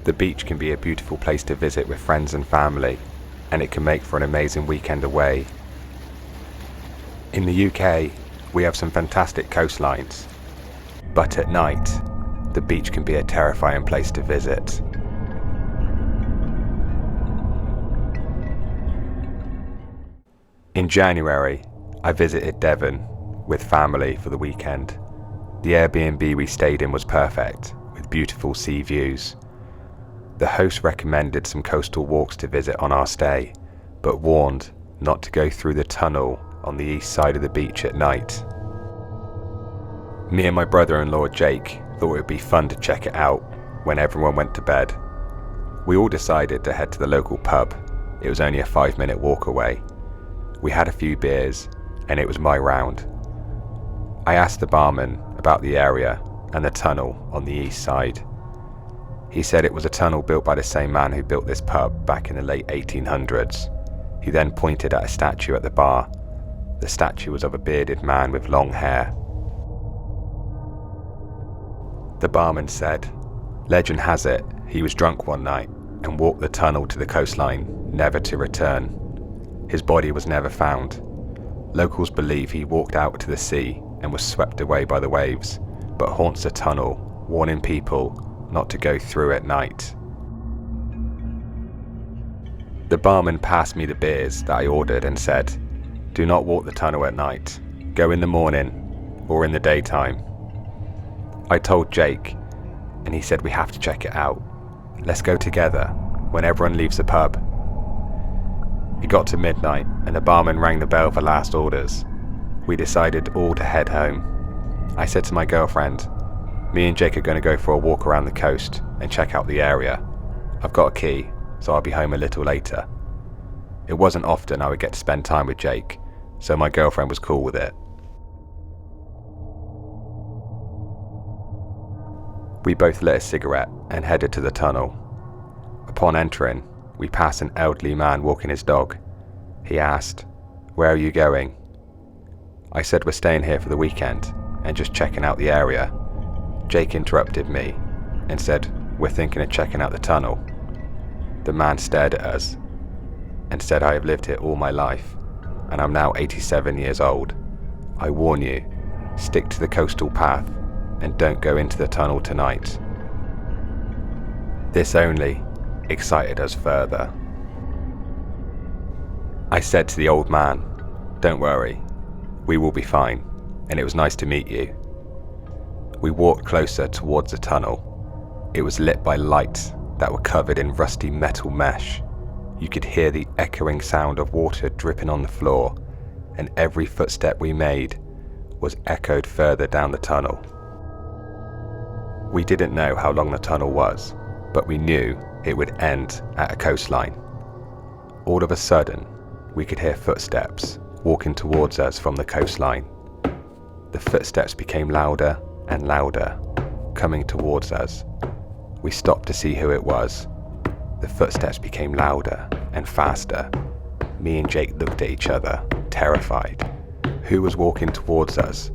The beach can be a beautiful place to visit with friends and family, and it can make for an amazing weekend away. In the UK, we have some fantastic coastlines, but at night, the beach can be a terrifying place to visit. In January, I visited Devon with family for the weekend. The Airbnb we stayed in was perfect, with beautiful sea views. The host recommended some coastal walks to visit on our stay, but warned not to go through the tunnel on the east side of the beach at night. Me and my brother-in-law Jake thought it would be fun to check it out when everyone went to bed. We all decided to head to the local pub. It was only a 5-minute walk away. We had a few beers, and it was my round. I asked the barman about the area and the tunnel on the east side. He said it was a tunnel built by the same man who built this pub back in the late 1800s. He then pointed at a statue at the bar. The statue was of a bearded man with long hair. The barman said, legend has it he was drunk one night and walked the tunnel to the coastline, never to return. His body was never found. Locals believe he walked out to the sea and was swept away by the waves, but haunts the tunnel, warning people not to go through at night. The barman passed me the beers that I ordered and said, do not walk the tunnel at night. Go in the morning or in the daytime. I told Jake, and he said we have to check it out. Let's go together when everyone leaves the pub. It got to midnight and the barman rang the bell for last orders. We decided all to head home. I said to my girlfriend, me and Jake are going to go for a walk around the coast and check out the area. I've got a key, so I'll be home a little later. It wasn't often I would get to spend time with Jake, so my girlfriend was cool with it. We both lit a cigarette and headed to the tunnel. Upon entering, we passed an elderly man walking his dog. He asked, where are you going? I said we're staying here for the weekend and just checking out the area. Jake interrupted me and said we're thinking of checking out the tunnel. The man stared at us and said I have lived here all my life and I'm now 87 years old. I warn you, stick to the coastal path and don't go into the tunnel tonight. This only excited us further. I said to the old man, don't worry, we will be fine, and it was nice to meet you. We walked closer towards the tunnel. It was lit by lights that were covered in rusty metal mesh. You could hear the echoing sound of water dripping on the floor, and every footstep we made was echoed further down the tunnel. We didn't know how long the tunnel was, but we knew it would end at a coastline. All of a sudden, we could hear footsteps walking towards us from the coastline. The footsteps became louder and louder, coming towards us. We stopped to see who it was. The footsteps became louder and faster. Me and Jake looked at each other, terrified. Who was walking towards us?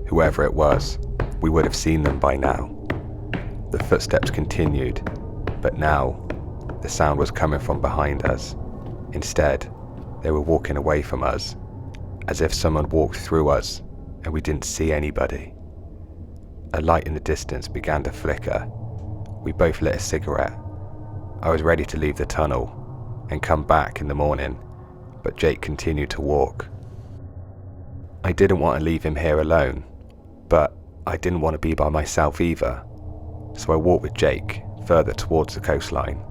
Whoever it was, we would have seen them by now. The footsteps continued, but now the sound was coming from behind us. Instead, they were walking away from us, as if someone walked through us and we didn't see anybody. A light in the distance began to flicker. We both lit a cigarette. I was ready to leave the tunnel and come back in the morning, but Jake continued to walk. I didn't want to leave him here alone, but I didn't want to be by myself either. So I walked with Jake further towards the coastline.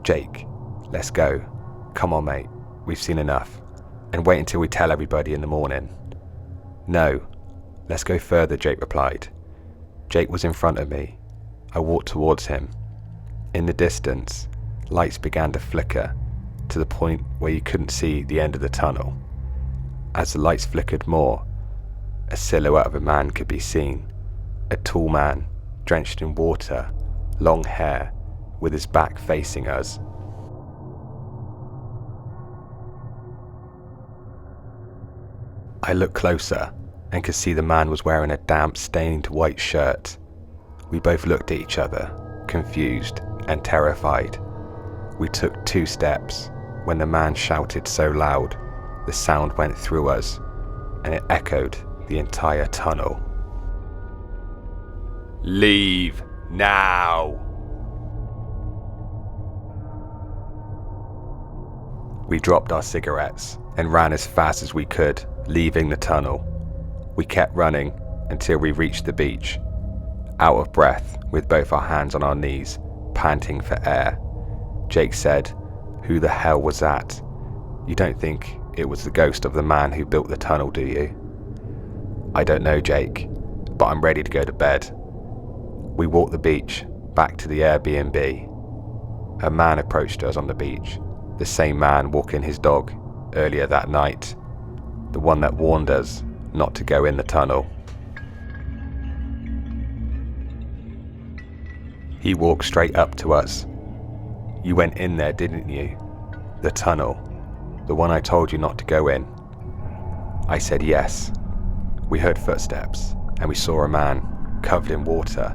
Jake, let's go. Come on, mate. We've seen enough. And wait until we tell everybody in the morning. No, let's go further, Jake replied. Jake was in front of me. I walked towards him. In the distance, lights began to flicker to the point where you couldn't see the end of the tunnel. As the lights flickered more, a silhouette of a man could be seen. A tall man, drenched in water, long hair, with his back facing us. I looked closer and could see the man was wearing a damp, stained white shirt. We both looked at each other, confused and terrified. We took 2 steps when the man shouted so loud, the sound went through us and it echoed the entire tunnel. "Leave now!" We dropped our cigarettes and ran as fast as we could, leaving the tunnel. We kept running until we reached the beach, out of breath with both our hands on our knees, panting for air. Jake said, "Who the hell was that? You don't think it was the ghost of the man who built the tunnel, do you?" "I don't know, Jake, but I'm ready to go to bed." We walked the beach back to the Airbnb. A man approached us on the beach, the same man walking his dog earlier that night, the one that warned us not to go in the tunnel. He walked straight up to us. "You went in there, didn't you? The tunnel, the one I told you not to go in." I said yes. We heard footsteps and we saw a man covered in water.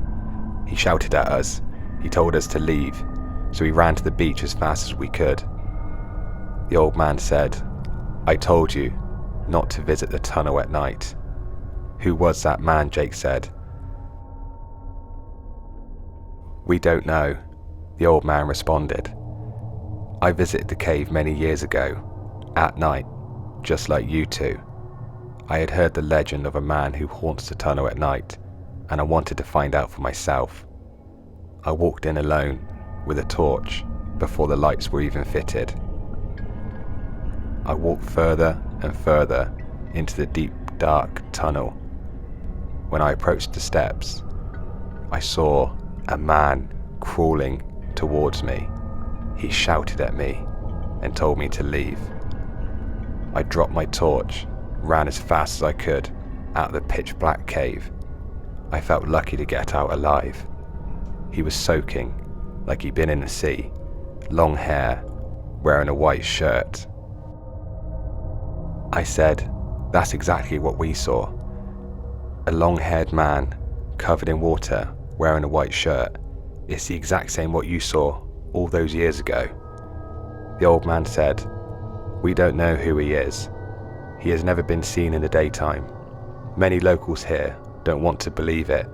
He shouted at us. He told us to leave, so we ran to the beach as fast as we could. The old man said, "I told you not to visit the tunnel at night." "Who was that man?" Jake said. "We don't know," the old man responded. "I visited the cave many years ago, at night, just like you two. I had heard the legend of a man who haunts the tunnel at night, and I wanted to find out for myself. I walked in alone with a torch before the lights were even fitted. I walked further and further into the deep, dark tunnel. When I approached the steps, I saw a man crawling towards me. He shouted at me and told me to leave. I dropped my torch, ran as fast as I could out of the pitch black cave. I felt lucky to get out alive. He was soaking like he'd been in the sea, long hair, wearing a white shirt." I said, "That's exactly what we saw. A long-haired man covered in water, wearing a white shirt. It's the exact same what you saw all those years ago." The old man said, "We don't know who he is. He has never been seen in the daytime. Many locals here don't want to believe it.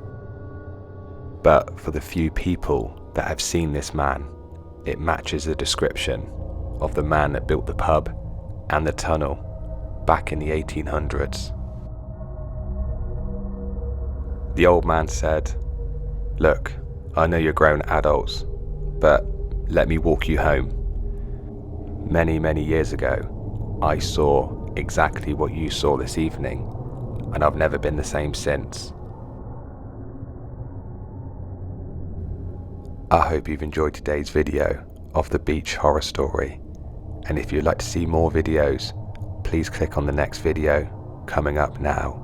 But for the few people that have seen this man, it matches the description of the man that built the pub and the tunnel back in the 1800s. The old man said, "Look, I know you're grown adults, but let me walk you home. Many, many years ago, I saw exactly what you saw this evening, and I've never been the same since." I hope you've enjoyed today's video of the beach horror story, and if you'd like to see more videos, please click on the next video coming up now.